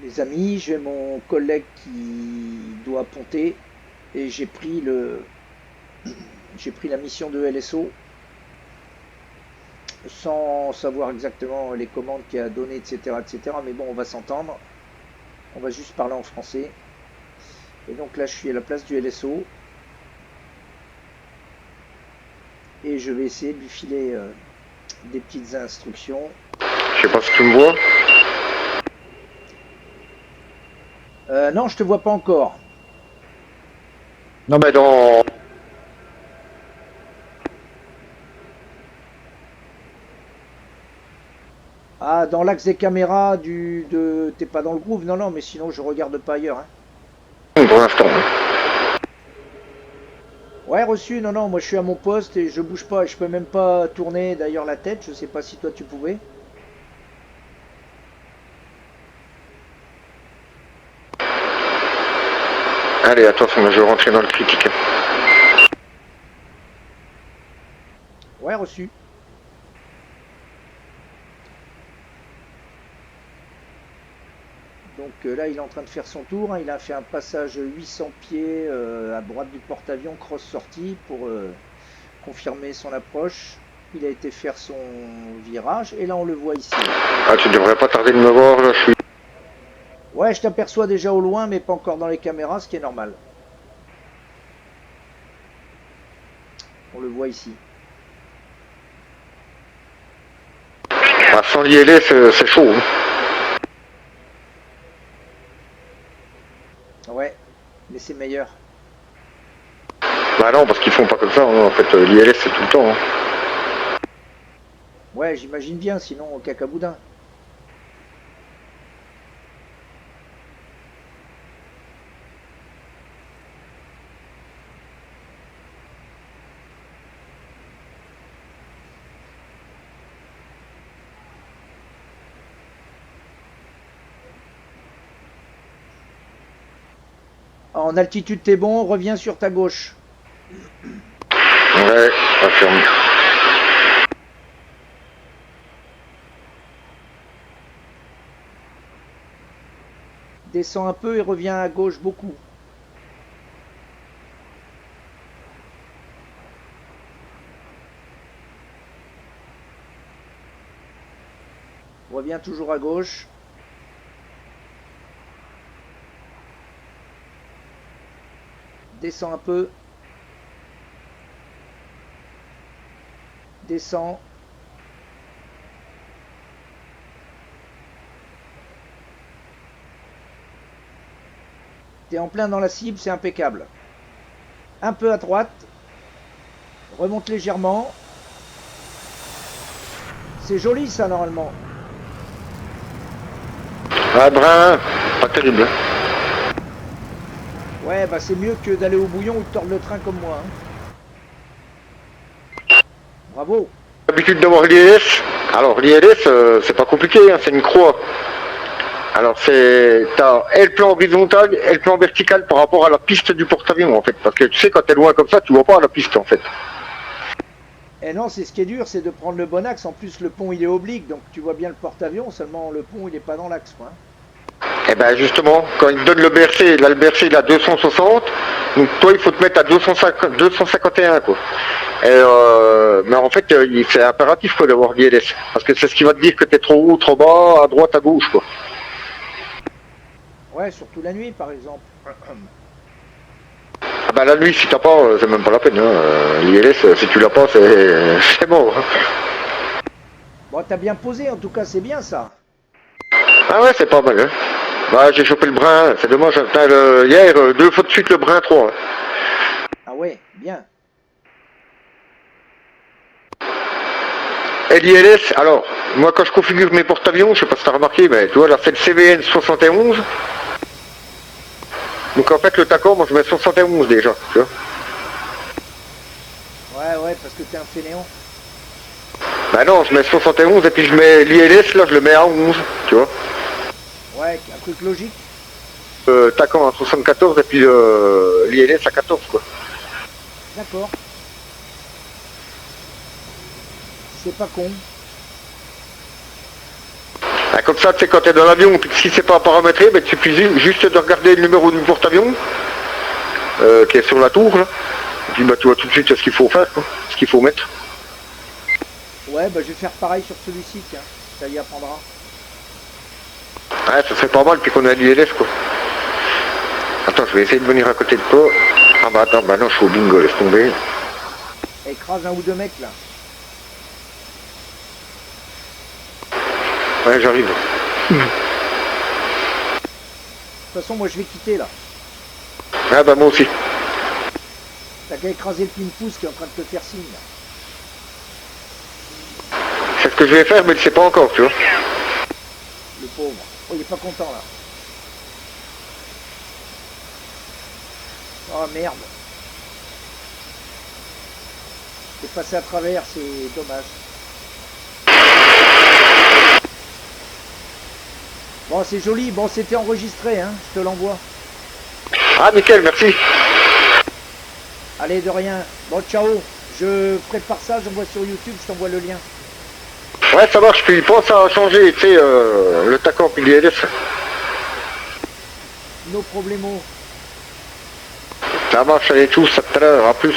Les amis, j'ai mon collègue qui doit ponter et j'ai pris la mission de LSO sans savoir exactement les commandes qu'il y a à donner, etc., etc. Mais bon, on va s'entendre. On va juste parler en français. Et donc là, je suis à la place du LSO et je vais essayer de lui filer des petites instructions. Je sais pas si tu me vois. Non, je te vois pas encore. Non, mais dans. Ah, dans l'axe des caméras t'es pas dans le groove? Non, non, mais sinon je regarde pas ailleurs, hein. Pour l'instant. Ouais, reçu. Non, non, moi je suis à mon poste et je bouge pas. Je peux même pas tourner d'ailleurs la tête. Je sais pas si toi tu pouvais. Allez, attention, je vais rentrer dans le critique. Ouais, reçu. Donc là, il est en train de faire son tour, hein. Il a fait un passage 800 pieds à droite du porte-avions, cross-sortie pour confirmer son approche. Il a été faire son virage et là, on le voit ici. Ah, tu devrais pas tarder de me voir, là, je suis. Ouais, je t'aperçois déjà au loin, mais pas encore dans les caméras, ce qui est normal. On le voit ici. Ah, sans l'ILS, c'est chaud. Hein. Ouais, mais c'est meilleur. Bah non, parce qu'ils font pas comme ça, hein. En fait, l'ILS, c'est tout le temps. Hein. Ouais, j'imagine bien, sinon au cacaboudin. En altitude, t'es bon, reviens sur ta gauche. Ouais, affirme. Descends un peu et reviens à gauche beaucoup. Reviens toujours à gauche. Descends un peu. Descends. T'es en plein dans la cible, c'est impeccable. Un peu à droite. Remonte légèrement. C'est joli ça normalement. Ah, brun, pas terrible. Ouais, bah c'est mieux que d'aller au bouillon ou de tordre le train comme moi, hein. Bravo. L'habitude d'avoir l'ILS. Alors, l'ILS, c'est pas compliqué, hein, c'est une croix. Alors, t'as et le plan horizontal et le plan vertical par rapport à la piste du porte-avions, en fait. Parce que tu sais, quand t'es loin comme ça, tu vois pas la piste, en fait. Et non, c'est ce qui est dur, c'est de prendre le bon axe. En plus, le pont il est oblique, donc tu vois bien le porte-avions, seulement le pont il est pas dans l'axe, quoi. Et ben justement, quand il te donne le BRC, là le BRC il a 260, donc toi il faut te mettre à 250, 251 quoi. Mais en fait c'est impératif quoi d'avoir l'ILS, parce que c'est ce qui va te dire que t'es trop haut, trop bas, à droite, à gauche quoi. Ouais, surtout la nuit par exemple. Ah ben la nuit si t'as pas, c'est même pas la peine, hein. L'ILS si tu l'as pas c'est mort. Hein. Bon, t'as bien posé, en tout cas, c'est bien ça. Ah ouais c'est pas mal. Hein. Bah j'ai chopé le brin, c'est dommage, putain, hier 2 fois de suite le brin 3. Hein. Ah ouais, bien. Et l'ILS, alors, moi quand je configure mes porte-avions, je sais pas si t'as remarqué, mais tu vois là c'est le CVN 71. Donc en fait le TACOM, moi je mets 71 déjà, tu vois. Ouais, ouais, parce que t'es un fainéant. Bah non, je mets 71 et puis je mets l'ILS, là je le mets à 11, tu vois. Ouais, un truc logique. TACOM à 74 et puis l'ILS à 14 quoi. D'accord. C'est pas con. Ah, comme ça, tu sais, quand tu es dans l'avion, puis si c'est pas paramétré, ben, il suffit juste de regarder le numéro du porte-avions qui est sur la tour. Là. Et puis bah, tu vois tout de suite ce qu'il faut faire, quoi, ce qu'il faut mettre. Ouais, bah je vais faire pareil sur celui-ci, tiens. Ça y apprendra. Ouais, ça serait pas mal, puis qu'on a l'ILS, quoi. Attends, je vais essayer de venir à côté de toi. Ah bah attends, bah non, je suis au bingo, laisse tomber. Écrase un ou deux mecs, là. Ouais, j'arrive. De toute façon, moi, je vais quitter, là. Ah bah moi aussi. T'as qu'à écraser le pin-pouce qui est en train de te faire signe, là. C'est ce que je vais faire, mais je sais pas encore, tu vois. Le pauvre. Oh, il est pas content, là. Oh, merde. C'est passé à travers, c'est dommage. Bon, c'est joli. Bon, c'était enregistré, hein. Je te l'envoie. Ah, nickel, merci. Allez, de rien. Bon, ciao. Je prépare ça, j'envoie sur YouTube, je t'envoie le lien. Ouais, ça marche, puis pense à changer, tu sais, le tacon puis l'ILS. No problemo. Ça marche, allez tous, à tout à l'heure, à plus.